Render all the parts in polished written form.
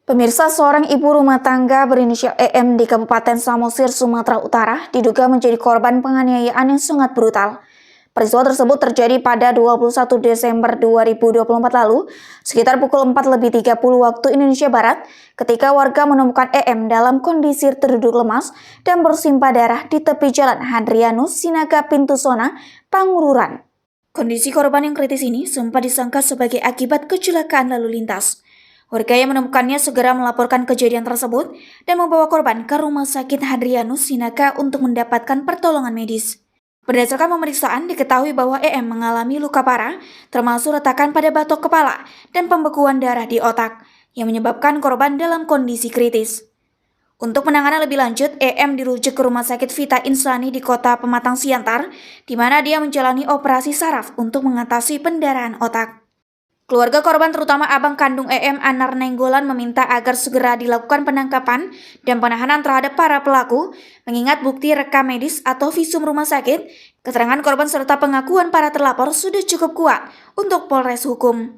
Pemirsa, seorang ibu rumah tangga berinisial EM di Kabupaten Samosir, Sumatera Utara diduga menjadi korban penganiayaan yang sangat brutal. Peristiwa tersebut terjadi pada 21 Desember 2024 lalu, sekitar pukul 4:30 waktu Indonesia Barat, ketika warga menemukan EM dalam kondisi terduduk lemas dan bersimpah darah di tepi jalan Hadrianus Sinaga Pintu Sona, Pangururan. Kondisi korban yang kritis ini sempat disangka sebagai akibat kecelakaan lalu lintas. Warga yang menemukannya segera melaporkan kejadian tersebut dan membawa korban ke Rumah Sakit Hadrianus Sinaga untuk mendapatkan pertolongan medis. Berdasarkan pemeriksaan, diketahui bahwa EM mengalami luka parah, termasuk retakan pada batok kepala dan pembekuan darah di otak, yang menyebabkan korban dalam kondisi kritis. Untuk penanganan lebih lanjut, EM dirujuk ke Rumah Sakit Vita Insani di Kota Pematang Siantar, di mana dia menjalani operasi saraf untuk mengatasi pendarahan otak. Keluarga korban, terutama abang kandung EM, Anar Nenggolan, meminta agar segera dilakukan penangkapan dan penahanan terhadap para pelaku, mengingat bukti rekam medis atau visum rumah sakit, keterangan korban serta pengakuan para terlapor sudah cukup kuat untuk Polres Hukum.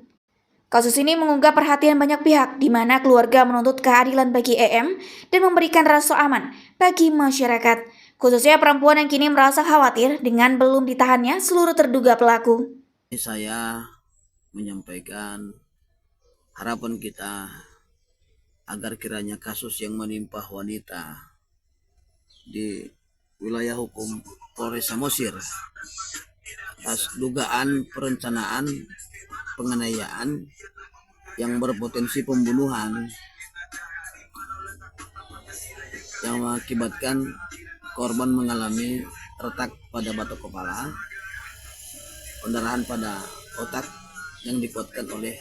Kasus ini mengunggah perhatian banyak pihak, di mana keluarga menuntut keadilan bagi EM dan memberikan rasa aman bagi masyarakat, khususnya perempuan yang kini merasa khawatir dengan belum ditahannya seluruh terduga pelaku. Saya menyampaikan harapan kita agar kiranya kasus yang menimpa wanita di wilayah hukum Polres Samosir atas dugaan perencanaan penganiayaan yang berpotensi pembunuhan yang mengakibatkan korban mengalami retak pada batok kepala, pendarahan pada otak yang dikuatkan oleh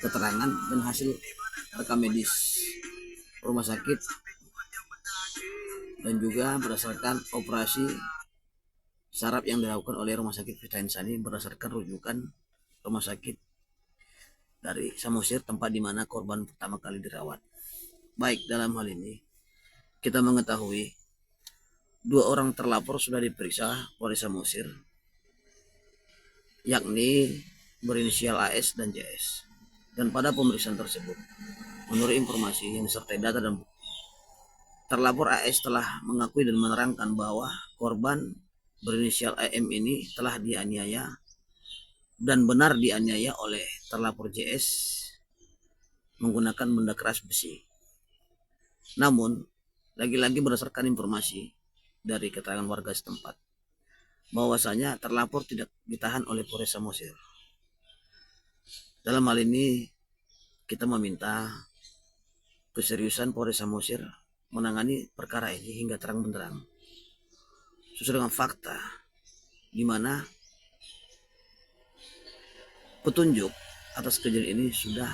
keterangan dan hasil rekam medis rumah sakit, dan juga berdasarkan operasi saraf yang dilakukan oleh Rumah Sakit Vita Insani berdasarkan rujukan rumah sakit dari Samosir, tempat di mana korban pertama kali dirawat. Baik, dalam hal ini kita mengetahui 2 orang terlapor sudah diperiksa Polres Samosir, yakni berinisial AS dan JS. Dan pada pemeriksaan tersebut, menurut informasi yang disertai data dan bukti, terlapor AS telah mengakui dan menerangkan bahwa korban berinisial AM ini telah dianiaya dan benar dianiaya oleh terlapor JS menggunakan benda keras besi. Namun, lagi-lagi berdasarkan informasi dari keterangan warga setempat, bahwasanya terlapor tidak ditahan oleh Polres Samosir. Dalam hal ini kita meminta keseriusan Polres Samosir menangani perkara ini hingga terang benderang sesuai dengan fakta, di mana petunjuk atas kejadian ini sudah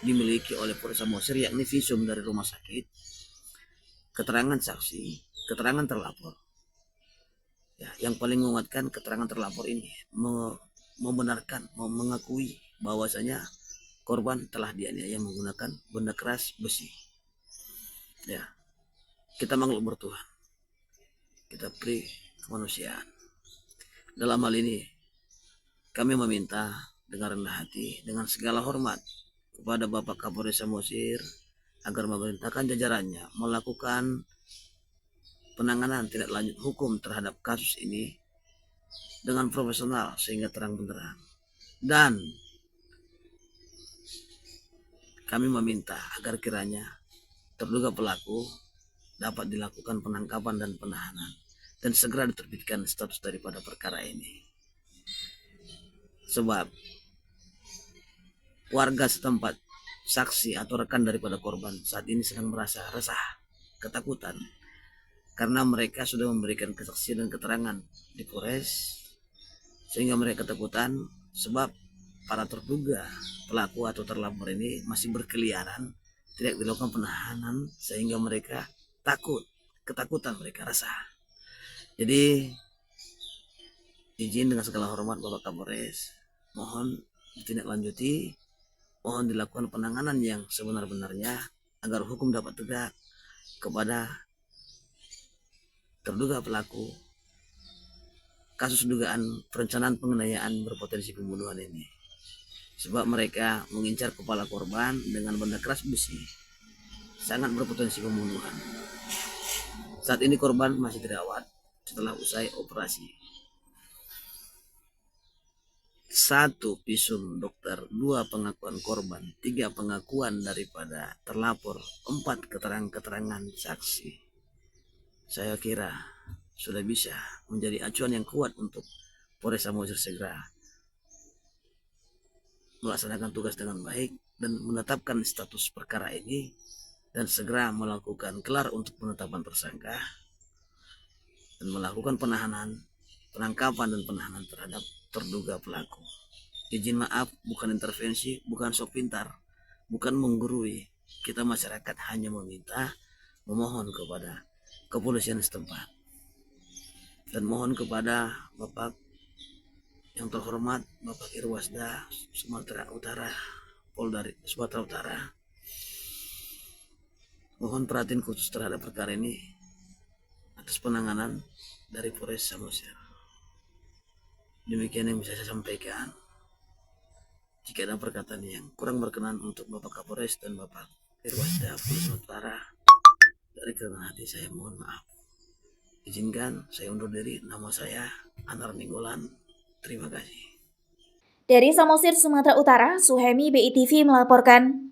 dimiliki oleh Polres Samosir, yakni visum dari rumah sakit, keterangan saksi, keterangan terlapor. Yang paling menguatkan keterangan terlapor ini membenarkan, mengakui bahwasanya korban telah dianiaya menggunakan benda keras besi. Kita makhluk bertuhan, kita beri kemanusiaan. Dalam hal ini kami meminta dengan rendah hati, dengan segala hormat kepada Bapak Kapolres Samosir agar memerintahkan jajarannya melakukan penanganan tindak lanjut hukum terhadap kasus ini dengan profesional sehingga terang benderang. Dan kami meminta agar kiranya terduga pelaku dapat dilakukan penangkapan dan penahanan dan segera diterbitkan status daripada perkara ini. Sebab warga setempat, saksi atau rekan daripada korban saat ini sedang merasa resah, ketakutan, karena mereka sudah memberikan kesaksian dan keterangan di Polres, sehingga mereka ketakutan sebab para terduga pelaku atau terlapor ini masih berkeliaran, tidak dilakukan penahanan, sehingga mereka takut, ketakutan, mereka resah. Jadi izin dengan segala hormat Bapak Kapolres, mohon ditindaklanjuti, mohon dilakukan penanganan yang sebenar-benarnya agar hukum dapat tegak kepada terduga pelaku kasus dugaan perencanaan penganiayaan berpotensi pembunuhan ini. Sebab mereka mengincar kepala korban dengan benda keras besi sangat berpotensi pembunuhan. Saat ini korban masih dirawat setelah usai operasi. 1 visum dokter, 2 pengakuan korban, 3 pengakuan daripada terlapor, 4 keterangan saksi. Saya kira sudah bisa menjadi acuan yang kuat untuk Polres Samosir segera melaksanakan tugas dengan baik dan menetapkan status perkara ini dan segera melakukan gelar untuk penetapan tersangka dan melakukan penangkapan dan penahanan terhadap terduga pelaku. Izin maaf, bukan intervensi, bukan sok pintar, bukan menggurui. Kita masyarakat hanya memohon kepada kepolisian setempat dan mohon kepada Bapak yang terhormat, Bapak Irwasda Sumatera Utara, Polda Sumatera Utara, mohon perhatian khusus terhadap perkara ini atas penanganan dari Polres Samosir. Demikian yang bisa saya sampaikan. Jika ada perkataan yang kurang berkenan untuk Bapak Kapolres dan Bapak Irwasda Polda Sumatera Utara, dari kerendahan hati saya mohon maaf. Izinkan saya undur diri. Nama saya Anar Ninggolan. Terima kasih. Dari Samosir, Sumatera Utara, Suhemi BITV melaporkan.